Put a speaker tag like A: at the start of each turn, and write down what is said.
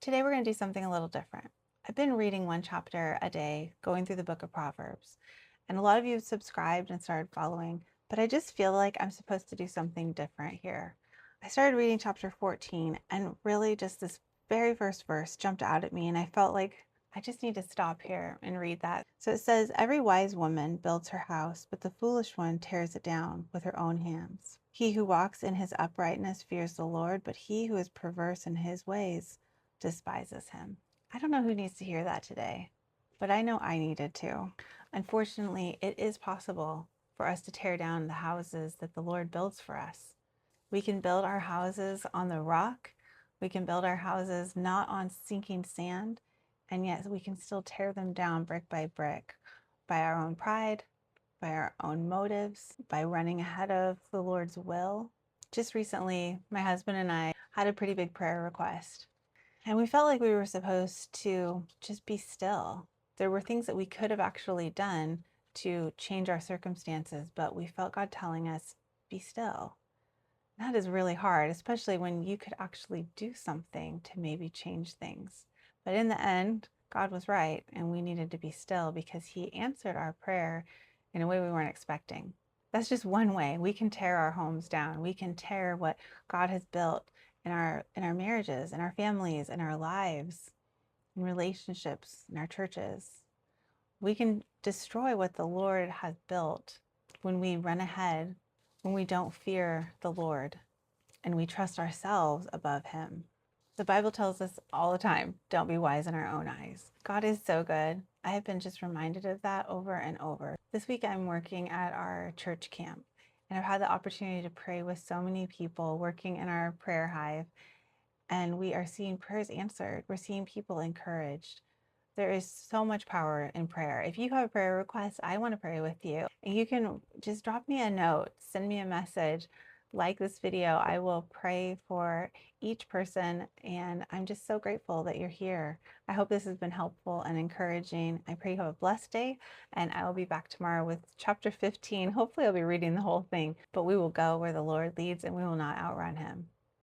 A: Today we're going to do something a little different. I've been reading one chapter a day, going through the book of Proverbs, and a lot of you have subscribed and started following, but I just feel like I'm supposed to do something different here. I started reading chapter 14, and really just this very first verse jumped out at me, and I felt like I just need to stop here and read that. So it says, "Every wise woman builds her house, but the foolish one tears it down with her own hands. He who walks in his uprightness fears the Lord, but he who is perverse in his ways despises him." I don't know who needs to hear that today, but I know I needed to. Unfortunately, it is possible for us to tear down the houses that the Lord builds for us. We can build our houses on the rock. We can build our houses not on sinking sand, and yet we can still tear them down brick by brick by our own pride, by our own motives, by running ahead of the Lord's will. Just recently, my husband and I had a pretty big prayer request. And we felt like we were supposed to just be still. There were things that we could have actually done to change our circumstances, but we felt God telling us, be still. That is really hard, especially when you could actually do something to maybe change things. But in the end, God was right, and we needed to be still because He answered our prayer in a way we weren't expecting. That's just one way. We can tear our homes down. We can tear what God has built in our marriages, in our families, in our lives, in relationships, in our churches. We can destroy what the Lord has built when we run ahead, when we don't fear the Lord, and we trust ourselves above Him. The Bible tells us all the time, don't be wise in our own eyes. God is so good. I have been just reminded of that over and over. This week I'm working at our church camp, and I've had the opportunity to pray with so many people working in our prayer hive, and we are seeing prayers answered. We're seeing people encouraged. There is so much power in prayer. If you have a prayer request, I want to pray with you. And you can just drop me a note, send me a message, like this video. I will pray for each person, and I'm just so grateful that you're here. I hope this has been helpful and encouraging. I pray you have a blessed day, and I will be back tomorrow with chapter 15. Hopefully I'll be reading the whole thing, but we will go where the Lord leads, and we will not outrun Him.